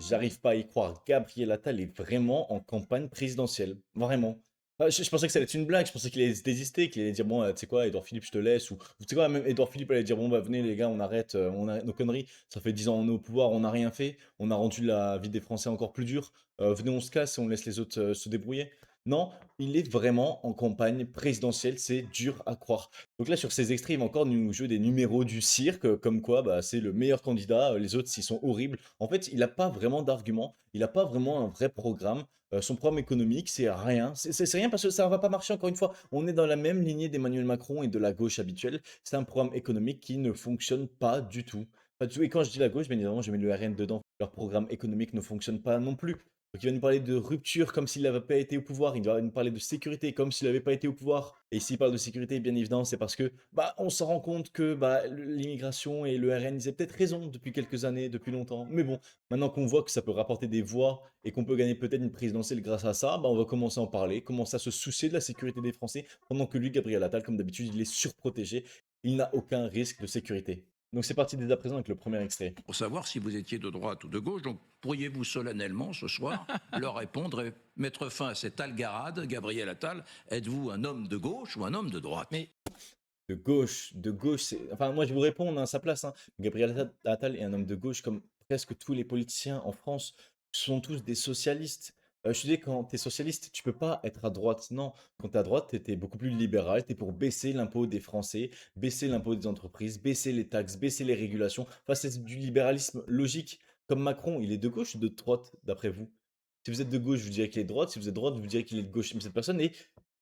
j'arrive pas à y croire. Gabriel Attal est vraiment en campagne présidentielle. Vraiment. Je pensais que ça allait être une blague, je pensais qu'il allait se désister, qu'il allait dire bon, tu sais quoi, Edouard Philippe, je te laisse. Ou tu sais quoi, même Edouard Philippe allait dire bon, bah venez les gars, on arrête nos conneries. Ça fait 10 ans on est au pouvoir, on n'a rien fait. On a rendu la vie des Français encore plus dure. Venez, on se casse et on laisse les autres se débrouiller. Non, il est vraiment en campagne présidentielle, c'est dur à croire. Donc là, sur ces extraits, il va encore nous jouer des numéros du cirque, comme quoi bah, c'est le meilleur candidat, les autres, ils sont horribles. En fait, il n'a pas vraiment d'argument, il n'a pas vraiment un vrai programme. Son programme économique, c'est rien. C'est rien parce que ça ne va pas marcher, encore une fois. On est dans la même lignée d'Emmanuel Macron et de la gauche habituelle. C'est un programme économique qui ne fonctionne pas du tout. Pas du tout. Et quand je dis la gauche, bien évidemment, je mets le RN dedans. Leur programme économique ne fonctionne pas non plus. Donc il va nous parler de rupture comme s'il n'avait pas été au pouvoir, il va nous parler de sécurité comme s'il n'avait pas été au pouvoir. Et s'il parle de sécurité, bien évidemment, c'est parce que bah on s'en rend compte que bah, l'immigration et le RN, ils avaient peut-être raison depuis quelques années, depuis longtemps. Mais bon, maintenant qu'on voit que ça peut rapporter des voix et qu'on peut gagner peut-être une présidentielle grâce à ça, bah on va commencer à en parler, commencer à se soucier de la sécurité des Français, pendant que lui, Gabriel Attal, comme d'habitude, il est surprotégé, il n'a aucun risque de sécurité. Donc c'est parti dès à présent avec le premier extrait. Pour savoir si vous étiez de droite ou de gauche. Donc, pourriez-vous solennellement, ce soir, leur répondre et mettre fin à cette algarade, Gabriel Attal, êtes-vous un homme de gauche ou un homme de droite? Mais De gauche, c'est... Enfin, moi, je vous réponds à sa place. Hein. Gabriel Attal est un homme de gauche, comme presque tous les politiciens en France sont tous des socialistes. Je suis désolé, quand tu es socialiste, tu peux pas être à droite. Non, quand tu es à droite, tu étais beaucoup plus libéral. Tu es pour baisser l'impôt des Français, baisser l'impôt des entreprises, baisser les taxes, baisser les régulations. Enfin, c'est du libéralisme logique. Comme Macron, il est de gauche ou de droite, d'après vous? Si vous êtes de gauche, vous direz qu'il est de droite. Si vous êtes de droite, vous direz qu'il est de gauche. Mais cette personne est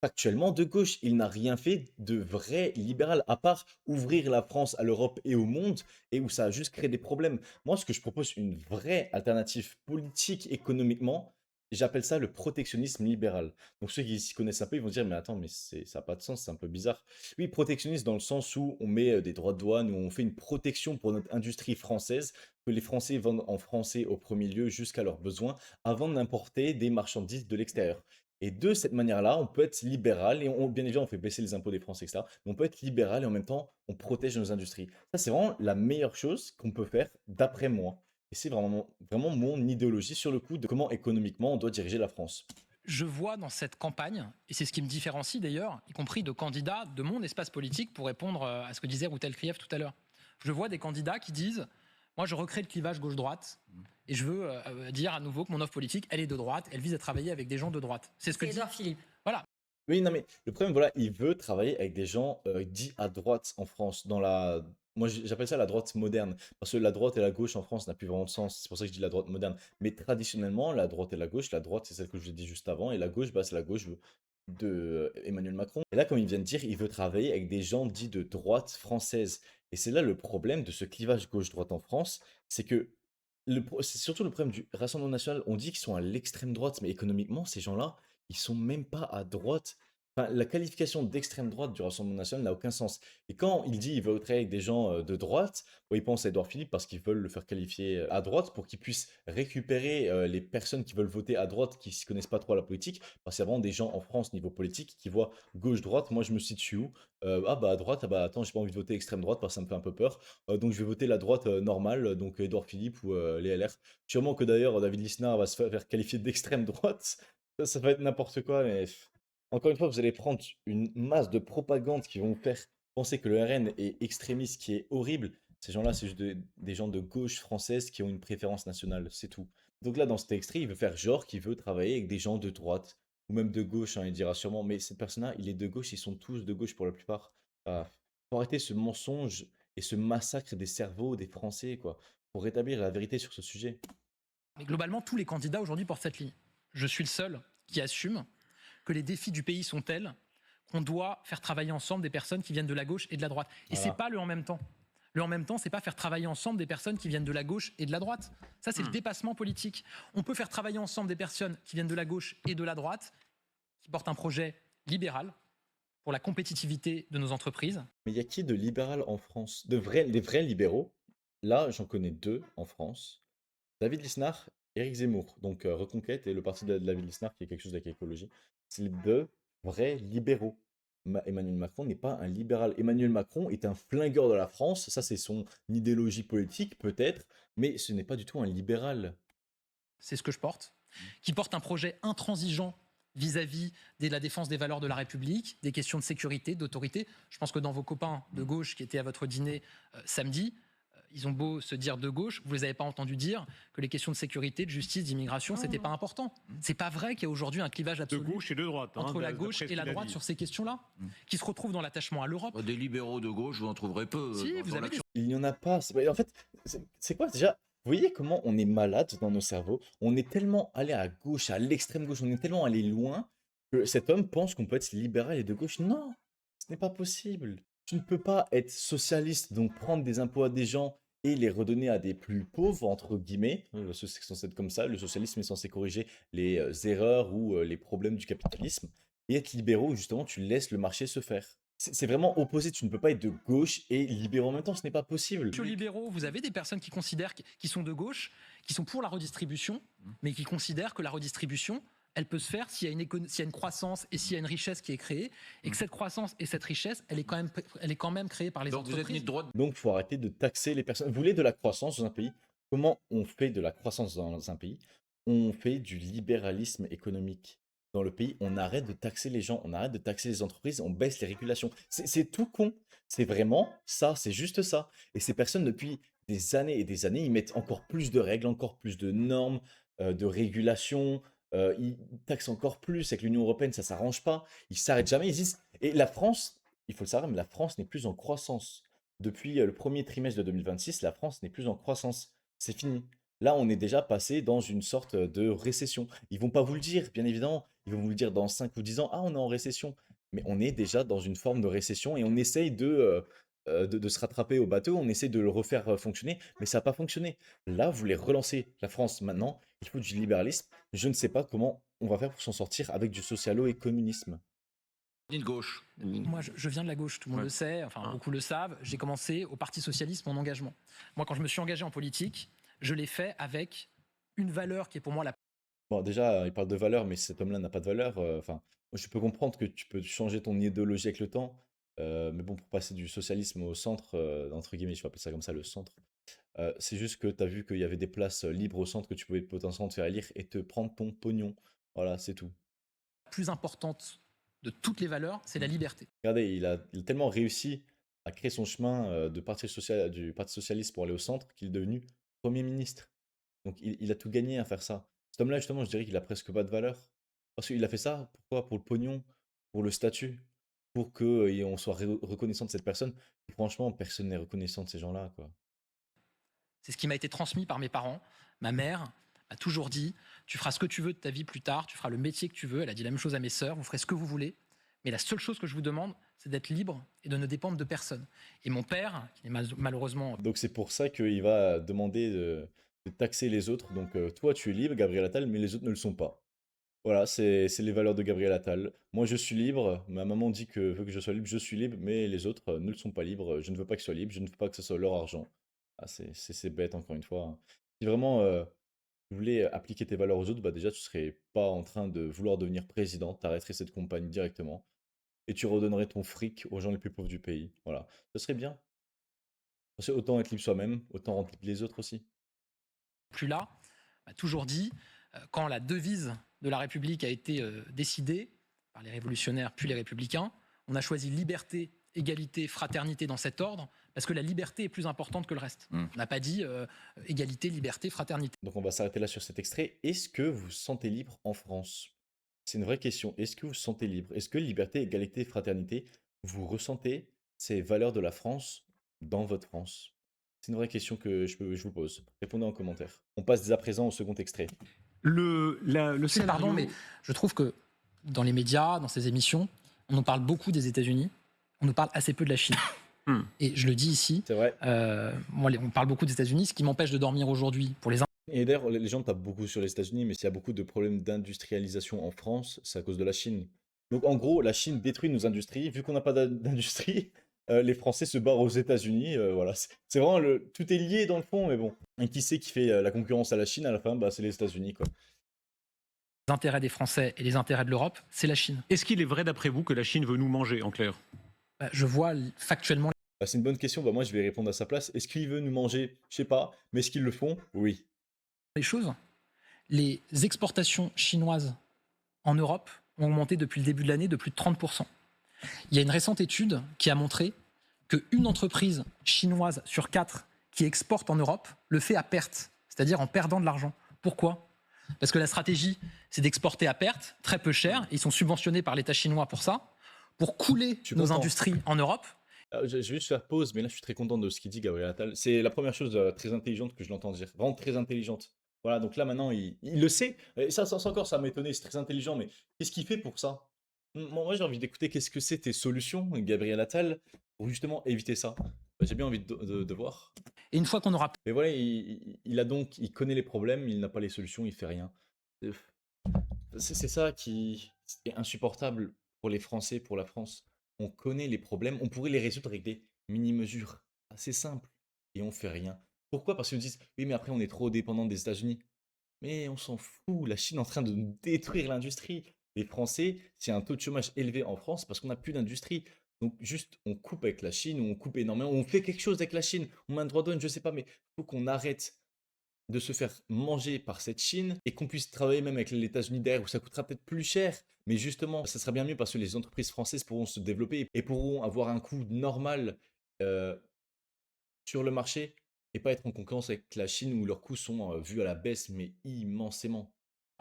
factuellement de gauche. Il n'a rien fait de vrai libéral, à part ouvrir la France à l'Europe et au monde, et où ça a juste créé des problèmes. Moi, ce que je propose, une vraie alternative politique économiquement, j'appelle ça le protectionnisme libéral. Donc ceux qui s'y connaissent un peu, ils vont se dire, mais attends, mais ça n'a pas de sens, c'est un peu bizarre. Oui, protectionniste dans le sens où on met des droits de douane, où on fait une protection pour notre industrie française, que les Français vendent en français au premier lieu jusqu'à leurs besoins, avant d'importer des marchandises de l'extérieur. Et de cette manière-là, on peut être libéral et bien évidemment, on fait baisser les impôts des Français, etc. Mais on peut être libéral et en même temps, on protège nos industries. Ça, c'est vraiment la meilleure chose qu'on peut faire d'après moi. Et c'est vraiment mon idéologie sur le coup de comment économiquement on doit diriger la France. je vois dans cette campagne, et c'est ce qui me différencie d'ailleurs, y compris de candidats de mon espace politique, pour répondre à ce que disait Routel Krief tout à l'heure. Je vois des candidats qui disent, moi je recrée le clivage gauche-droite, et je veux dire à nouveau que mon offre politique, elle est de droite, elle vise à travailler avec des gens de droite. C'est ce que C'est dit... Édouard Philippe. Voilà. Oui, non, mais le problème, voilà, il veut travailler avec des gens dits à droite en France, dans la... Moi, j'appelle ça la droite moderne, parce que la droite et la gauche en France n'a plus vraiment de sens, c'est pour ça que je dis la droite moderne. Mais traditionnellement, la droite et la droite, c'est celle que je vous ai dit juste avant, et la gauche, bah, c'est la gauche de Emmanuel Macron. Et là, comme il vient de dire, il veut travailler avec des gens dits de droite française. Et c'est là le problème de ce clivage gauche-droite en France, c'est que c'est surtout le problème du Rassemblement national. On dit qu'ils sont à l'extrême droite, mais économiquement, ces gens-là, ils sont même pas à droite. Enfin, la qualification d'extrême droite du Rassemblement national n'a aucun sens. Et quand il dit qu'il veut travailler avec des gens de droite, bon, il pense à Edouard Philippe parce qu'ils veulent le faire qualifier à droite pour qu'il puisse récupérer les personnes qui veulent voter à droite, qui ne s'y connaissent pas trop à la politique. Parce qu'il y a vraiment des gens en France, niveau politique, qui voient gauche-droite. Moi, je me situe où? Ah bah à droite, ah bah attends, j'ai pas envie de voter extrême droite parce que ça me fait un peu peur. Donc je vais voter la droite normale, donc Edouard Philippe ou les LR. Sûrement que d'ailleurs David Lisnard va se faire qualifier d'extrême droite. Ça va être n'importe quoi, mais encore une fois, vous allez prendre une masse de propagande qui vont vous faire penser que le RN est extrémiste, qui est horrible. Ces gens-là, c'est juste des gens de gauche française qui ont une préférence nationale, c'est tout. Donc là, dans cet extrait, il veut faire genre qu'il veut travailler avec des gens de droite, ou même de gauche, hein, il dira sûrement, mais cette personne-là, il est de gauche, ils sont tous de gauche pour la plupart. Ah, faut arrêter ce mensonge et ce massacre des cerveaux des Français, quoi, pour rétablir la vérité sur ce sujet. Mais globalement, tous les candidats aujourd'hui portent cette ligne. Je suis le seul qui assume que les défis du pays sont tels qu'on doit faire travailler ensemble des personnes qui viennent de la gauche et de la droite. Et c'est Voilà. pas le en même temps. Le en même temps, c'est pas faire travailler ensemble des personnes qui viennent de la gauche et de la droite. Ça, c'est le dépassement politique. On peut faire travailler ensemble des personnes qui viennent de la gauche et de la droite, qui portent un projet libéral pour la compétitivité de nos entreprises. Mais il y a qui de libéral en France? Les vrais libéraux? Là, j'en connais deux en France. David Lisnard, Éric Zemmour. Donc Reconquête et le parti de David Lisnard qui est quelque chose avec l'écologie. C'est les deux vrais libéraux. Emmanuel Macron n'est pas un libéral. Emmanuel Macron est un flingueur de la France. Ça, c'est son idéologie politique, peut-être. Mais ce n'est pas du tout un libéral. c'est ce que je porte, qui porte un projet intransigeant vis-à-vis de la défense des valeurs de la République, des questions de sécurité, d'autorité. Je pense que dans vos copains de gauche qui étaient à votre dîner samedi, ils ont beau se dire de gauche, vous les avez pas entendus dire que les questions de sécurité, de justice, d'immigration, c'était pas important. C'est pas vrai qu'il y a aujourd'hui un clivage De absolu gauche et de droite. entre la d'après gauche ce et la qu'il a droite dit. sur ces questions-là, qui se retrouvent dans l'attachement à l'Europe. Des libéraux de gauche, vous en trouverez peu. Si, vous dans avez l'action. Il n'y en a pas. En fait, c'est quoi déjà? Vous voyez comment on est malade dans nos cerveaux? On est tellement allé à gauche, à l'extrême gauche, on est tellement allé loin que cet homme pense qu'on peut être libéral et de gauche. Non, ce n'est pas possible. Tu ne peux pas être socialiste, donc prendre des impôts à des gens et les redonner à des plus pauvres, entre guillemets. Parce que c'est censé être comme ça. Le socialisme est censé corriger les erreurs ou les problèmes du capitalisme. Et être libéraux, où justement, tu laisses le marché se faire. C'est vraiment opposé. Tu ne peux pas être de gauche et libéraux en même temps. Ce n'est pas possible. Sur libéraux, vous avez des personnes qui considèrent qui sont de gauche, qui sont pour la redistribution, mais qui considèrent que la redistribution, elle peut se faire s'il y a une croissance et s'il y a une richesse qui est créée, et que cette croissance et cette richesse, elle est quand même créée par les Donc vous êtes ni entreprises. de droite. Donc, il faut arrêter de taxer les personnes. Vous voulez de la croissance dans un pays? Comment on fait de la croissance dans un pays? On fait du libéralisme économique. Dans le pays, on arrête de taxer les gens, on arrête de taxer les entreprises, on baisse les régulations. C'est tout con. C'est vraiment ça, c'est juste ça. Et ces personnes, depuis des années et des années, ils mettent encore plus de règles, encore plus de normes, de régulations. Ils taxent encore plus. Avec l'Union européenne, ça s'arrange pas. Ils s'arrêtent jamais. Ils disent... Et la France, il faut le savoir, mais la France n'est plus en croissance. Depuis le premier trimestre de 2026, la France n'est plus en croissance. C'est fini. Là, on est déjà passé dans une sorte de récession. Ils vont pas vous le dire, bien évidemment. Ils vont vous le dire dans 5 ou 10 ans. Ah, on est en récession. Mais on est déjà dans une forme de récession et on essaye de se rattraper au bateau. On essaie de le refaire fonctionner, mais ça n'a pas fonctionné. Là, vous voulez relancer la France maintenant. Il faut du libéralisme. Je ne sais pas comment on va faire pour s'en sortir avec du socialo et communisme. Ni de gauche. Moi, je viens de la gauche, tout le monde le sait, enfin beaucoup le savent. J'ai commencé au Parti socialiste mon engagement. Moi, quand je me suis engagé en politique, je l'ai fait avec une valeur qui est pour moi la... Bon, déjà, il parle de valeur, mais cet homme-là n'a pas de valeur. Enfin, moi, je peux comprendre que tu peux changer ton idéologie avec le temps. Mais bon, pour passer du socialisme au centre, entre guillemets, je vais appeler ça comme ça, le centre. C'est juste que tu as vu qu'il y avait des places libres au centre que tu pouvais potentiellement te faire élire et te prendre ton pognon. Voilà, c'est tout. plus importante de toutes les valeurs, c'est la liberté. Regardez, il a tellement réussi à créer son chemin du Parti socialiste pour aller au centre qu'il est devenu Premier ministre. Donc il a tout gagné à faire ça. Cet homme-là, justement, je dirais qu'il a presque pas de valeur. Parce qu'il a fait ça, pourquoi? Pour le pognon, pour le statut, pour qu'on soit reconnaissant de cette personne. Et franchement, personne n'est reconnaissant de ces gens-là, quoi. C'est ce qui m'a été transmis par mes parents. Ma mère m'a toujours dit, tu feras ce que tu veux de ta vie plus tard, tu feras le métier que tu veux. Elle a dit la même chose à mes sœurs, vous ferez ce que vous voulez. Mais la seule chose que je vous demande, c'est d'être libre et de ne dépendre de personne. Et mon père, qui est malheureusement... Donc c'est pour ça qu'il va demander de taxer les autres. Donc toi, tu es libre, Gabriel Attal, mais les autres ne le sont pas. Voilà, c'est les valeurs de Gabriel Attal. Moi, je suis libre. Ma maman dit que veut que je sois libre, je suis libre, mais les autres ne le sont pas libres. Je ne veux pas qu'ils soient libres, je ne veux pas que ce soit leur argent. Ah, c'est bête, encore une fois, hein. Si vraiment tu voulais appliquer tes valeurs aux autres, bah déjà, tu serais pas en train de vouloir devenir président. Tu arrêterais cette campagne directement et tu redonnerais ton fric aux gens les plus pauvres du pays. Voilà, ce serait bien. Parce que autant être libre soi-même, autant rendre libre les autres aussi. plus là, m'a toujours dit, quand la devise de la République a été décidée par les révolutionnaires puis les républicains, on a choisi liberté, égalité, fraternité dans cet ordre, parce que la liberté est plus importante que le reste. On n'a pas dit égalité, liberté, fraternité. Donc on va s'arrêter là sur cet extrait. Est-ce que vous vous sentez libre en France? C'est une vraie question. Est-ce que vous vous sentez libre? Est-ce que liberté, égalité, fraternité, vous ressentez ces valeurs de la France dans votre France? C'est une vraie question que je vous pose. Répondez en commentaire. On passe dès à présent au second extrait. Le scénario... Pardon, mais je trouve que dans les médias, dans ces émissions, on nous parle beaucoup des États-Unis, on nous parle assez peu de la Chine. Et je le dis ici, C'est vrai. moi, on parle beaucoup des États-Unis, ce qui m'empêche de dormir aujourd'hui pour les... Et d'ailleurs, les gens tapent beaucoup sur les États-Unis, mais s'il y a beaucoup de problèmes d'industrialisation en France, c'est à cause de la Chine. Donc en gros, la Chine détruit nos industries. Vu qu'on n'a pas d'industrie, les Français se barrent aux États-Unis. Voilà, c'est vraiment tout est lié dans le fond, mais bon. Et qui c'est qui fait la concurrence à la Chine à la fin? Bah, c'est les États-Unis, quoi. intérêts des Français et les intérêts de l'Europe, c'est la Chine. Est-ce qu'il est vrai d'après vous que la Chine veut nous manger, en clair? Je vois factuellement Bah, c'est une bonne question. Bah, moi, je vais répondre à sa place. Est-ce qu'il veut nous manger? Je sais pas. Mais est-ce qu'ils le font? Oui. les choses. les exportations chinoises en Europe ont augmenté depuis le début de l'année de plus de 30%. Il y a une récente étude qui a montré qu'une entreprise chinoise sur 4 qui exporte en Europe le fait à perte, c'est-à-dire en perdant de l'argent. Pourquoi ? Parce que la stratégie, c'est d'exporter à perte, très peu cher, et ils sont subventionnés par l'État chinois pour ça, pour couler Je suis nos content. industries en Europe. Je vais juste faire pause, mais là, je suis très content de ce qu'il dit, Gabriel Attal. C'est la première chose très intelligente que je l'entends dire. Vraiment très intelligente. Voilà, donc là, maintenant, il le sait. Et ça encore, ça m'a étonné. C'est très intelligent, mais qu'est-ce qu'il fait pour ça? Moi, j'ai envie d'écouter qu'est-ce que c'est tes solutions, Gabriel Attal, pour justement éviter ça. J'ai bien envie de voir. Et une fois qu'on aura Mais voilà, il connaît les problèmes, il n'a pas les solutions, il fait rien. Euh, C'est ça qui est insupportable pour les Français, pour la France. On connaît les problèmes, on pourrait les résoudre avec des mini-mesures assez simples et on fait rien. Pourquoi? Parce qu'ils nous disent, oui, mais après on est trop dépendant des États-Unis. Mais on s'en fout, la Chine est en train de nous détruire l'industrie. Les Français, s'il y a un taux de chômage élevé en France, parce qu'on n'a plus d'industrie. Donc juste, on coupe avec la Chine, ou on coupe énormément, ou on fait quelque chose avec la Chine, on met un droit de douane, je sais pas, mais il faut qu'on arrête de se faire manger par cette Chine et qu'on puisse travailler même avec les États-Unis derrière où ça coûtera peut-être plus cher. Mais justement, ça sera bien mieux parce que les entreprises françaises pourront se développer et pourront avoir un coût normal euh, sur le marché et pas être en concurrence avec la Chine où leurs coûts sont vus à la baisse, mais immensément.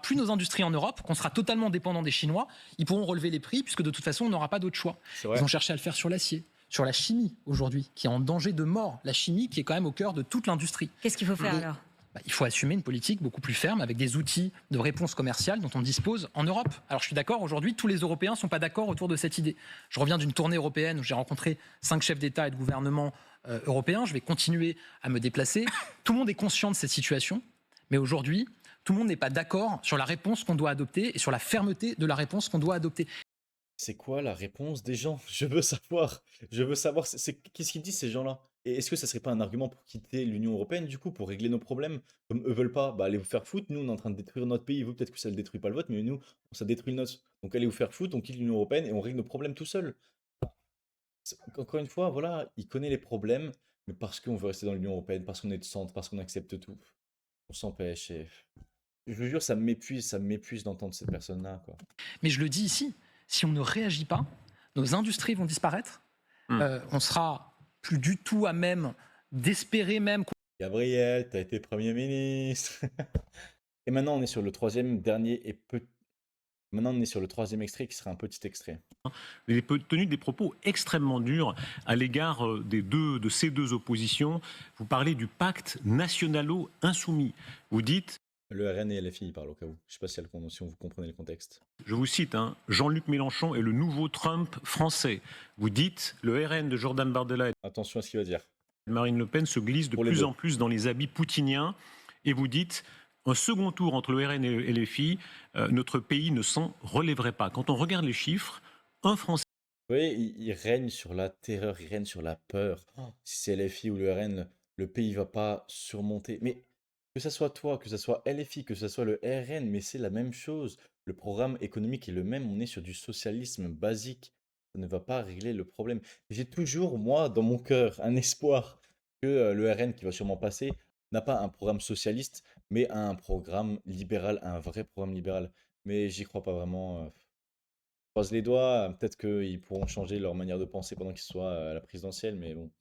plus nos industries en Europe, qu'on sera totalement dépendant des Chinois, ils pourront relever les prix puisque de toute façon, on n'aura pas d'autre choix. C'est vrai. Ils ont cherché à le faire sur l'acier, sur la chimie aujourd'hui, qui est en danger de mort. La chimie qui est quand même au cœur de toute l'industrie. Qu'est-ce qu'il faut faire alors? Il faut assumer une politique beaucoup plus ferme avec des outils de réponse commerciale dont on dispose en Europe. Alors je suis d'accord, aujourd'hui, tous les Européens ne sont pas d'accord autour de cette idée. Je reviens d'une tournée européenne où j'ai rencontré 5 chefs d'État et de gouvernement européens. Je vais continuer à me déplacer. Tout le monde est conscient de cette situation, mais aujourd'hui, tout le monde n'est pas d'accord sur la réponse qu'on doit adopter et sur la fermeté de la réponse qu'on doit adopter. C'est quoi la réponse des gens? Je veux savoir. Je veux savoir, qu'est-ce qu'ils disent ces gens-là? Et est-ce que ça serait pas un argument pour quitter l'Union européenne, du coup, pour régler nos problèmes? Comme eux veulent pas, bah allez vous faire foutre. Nous, on est en train de détruire notre pays. Vous, peut-être que ça ne détruit pas le vôtre, mais nous, ça détruit le nôtre. Donc allez vous faire foutre, on quitte l'Union européenne et on règle nos problèmes tout seul. Encore une fois, voilà, il connaît les problèmes, mais parce qu'on veut rester dans l'Union européenne, parce qu'on est de centre, parce qu'on accepte tout, on s'empêche. Et je vous jure, ça m'épuise d'entendre cette personne-là, quoi. Mais je le dis ici, si on ne réagit pas, nos industries vont disparaître. On sera plus du tout à même d'espérer même. Gabriel, t'as été Premier ministre. Et maintenant, on est sur le troisième, dernier et Maintenant, on est sur le troisième extrait qui sera un petit extrait. Vous avez tenu des propos extrêmement durs à l'égard de ces deux oppositions. Vous parlez du pacte nationalo-insoumis. Vous dites, Le RN et LFI, il parle au cas où. Je sais pas si vous comprenez le contexte. je vous cite, Jean-Luc Mélenchon est le nouveau Trump français. Vous dites, le RN de Jordan Bardella et Attention à ce qu'il va dire. Marine Le Pen se glisse de Pour les plus deux. en plus dans les habits poutiniens. Et vous dites, un second tour entre le RN et LFI, notre pays ne s'en relèverait pas. Quand on regarde les chiffres, un Français. Vous voyez, il règne sur la terreur, il règne sur la peur. Si c'est LFI ou le RN, le pays va pas surmonter. Mais que ça soit toi, que ça soit LFI, que ça soit le RN, mais c'est la même chose. Le programme économique est le même, on est sur du socialisme basique. Ça ne va pas régler le problème. J'ai toujours, moi, dans mon cœur, un espoir que le RN, qui va sûrement passer, n'a pas un programme socialiste, mais un programme libéral, un vrai programme libéral. Mais j'y crois pas vraiment. Croise les doigts, peut-être qu'ils pourront changer leur manière de penser pendant qu'ils soient à la présidentielle, mais bon,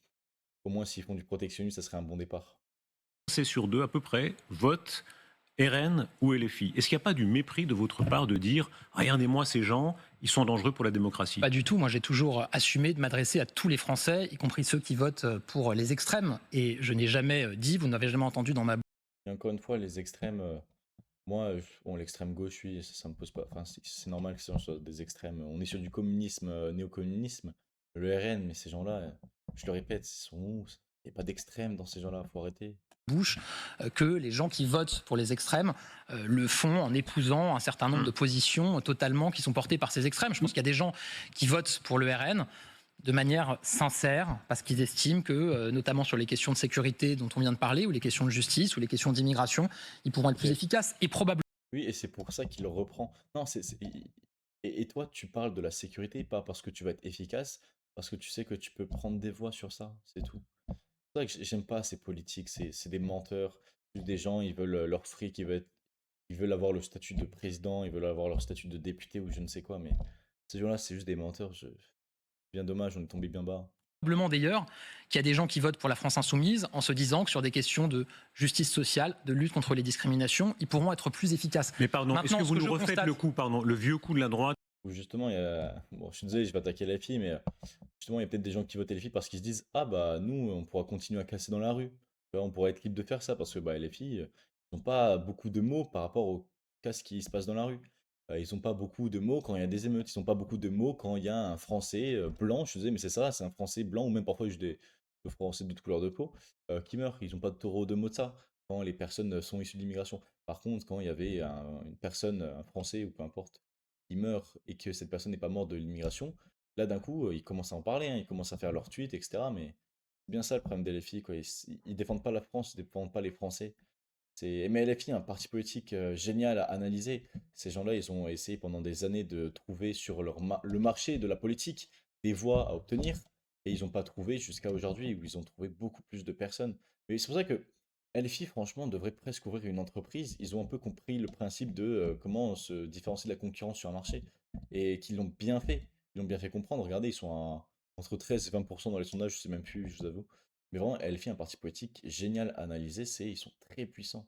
au moins s'ils font du protectionnisme, ça serait un bon départ. Sur deux à peu près votent RN ou LFI. Est-ce qu'il n'y a pas du mépris de votre part de dire regardez-moi ces gens, ils sont dangereux pour la démocratie? Pas du tout. Moi, j'ai toujours assumé de m'adresser à tous les Français, y compris ceux qui votent pour les extrêmes. Et je n'ai jamais dit, vous n'avez jamais entendu dans ma bouche. Et encore une fois, les extrêmes, moi, bon, l'extrême gauche, oui, ça me pose pas. Enfin, c'est normal que ces gens soient des extrêmes. On est sur du communisme, néocommunisme. Le RN, mais ces gens-là, je le répète, ils sont où? Il n'y a pas d'extrême dans ces gens-là, faut arrêter. Bouche que les gens qui votent pour les extrêmes le font en épousant un certain nombre de positions totalement qui sont portées par ces extrêmes. Je pense qu'il y a des gens qui votent pour le RN de manière sincère parce qu'ils estiment que, notamment sur les questions de sécurité dont on vient de parler, ou les questions de justice, ou les questions d'immigration, ils pourront être plus efficaces et probablement. Oui, et c'est pour ça qu'il le reprend. Non, et toi, tu parles de la sécurité, pas parce que tu vas être efficace, parce que tu sais que tu peux prendre des voix sur ça, c'est tout. C'est vrai que j'aime pas ces politiques, c'est des menteurs, juste des gens, ils veulent leur fric, ils ils veulent avoir le statut de président, ils veulent avoir leur statut de député ou je ne sais quoi, mais ces gens-là, c'est juste des menteurs. Bien dommage, on est tombé bien bas. Probablement d'ailleurs qu'il y a des gens qui votent pour la France insoumise en se disant que sur des questions de justice sociale, de lutte contre les discriminations, ils pourront être plus efficaces. Mais pardon, est-ce Maintenant, que ce vous que nous je refaites constate- le coup, pardon, le vieux coup de la droite? Où justement, il y a... Bon, je suis désolé, je vais attaquer les filles, mais justement, il y a peut-être des gens qui votent les filles parce qu'ils se disent, ah bah nous, on pourra continuer à casser dans la rue. Tu vois, on pourra être libre de faire ça parce que bah, les filles, ils n'ont pas beaucoup de mots par rapport au casse qui se passe dans la rue. Ils n'ont pas beaucoup de mots quand il y a des émeutes. Ils n'ont pas beaucoup de mots quand il y a un Français blanc. Je disais, mais c'est ça, c'est un Français blanc ou même parfois juste des Français de toute couleur de peau qui meurent. Ils n'ont pas de taureau de mots de ça quand les personnes sont issues de l'immigration. Par contre, quand il y avait une personne, un Français ou peu importe, qui meurt et que cette personne n'est pas morte de l'immigration, là d'un coup, ils commencent à en parler, hein, ils commencent à faire leurs tweets, etc. Mais c'est bien ça le problème des LFI, quoi. Ils défendent pas la France, ils défendent pas les Français. Mais LFI, un parti politique génial à analyser. Ces gens-là, ils ont essayé pendant des années de trouver sur le marché de la politique des voix à obtenir. Et ils n'ont pas trouvé jusqu'à aujourd'hui, où ils ont trouvé beaucoup plus de personnes. Mais c'est pour ça que LFI, franchement, devrait presque ouvrir une entreprise. Ils ont un peu compris le principe de comment se différencier de la concurrence sur un marché. Et qu'ils l'ont bien fait. Ils l'ont bien fait comprendre. Regardez, ils sont entre 13 et 20% dans les sondages, je sais même plus, je vous avoue. Mais vraiment, LFI, un parti politique génial à analyser, ils sont très puissants.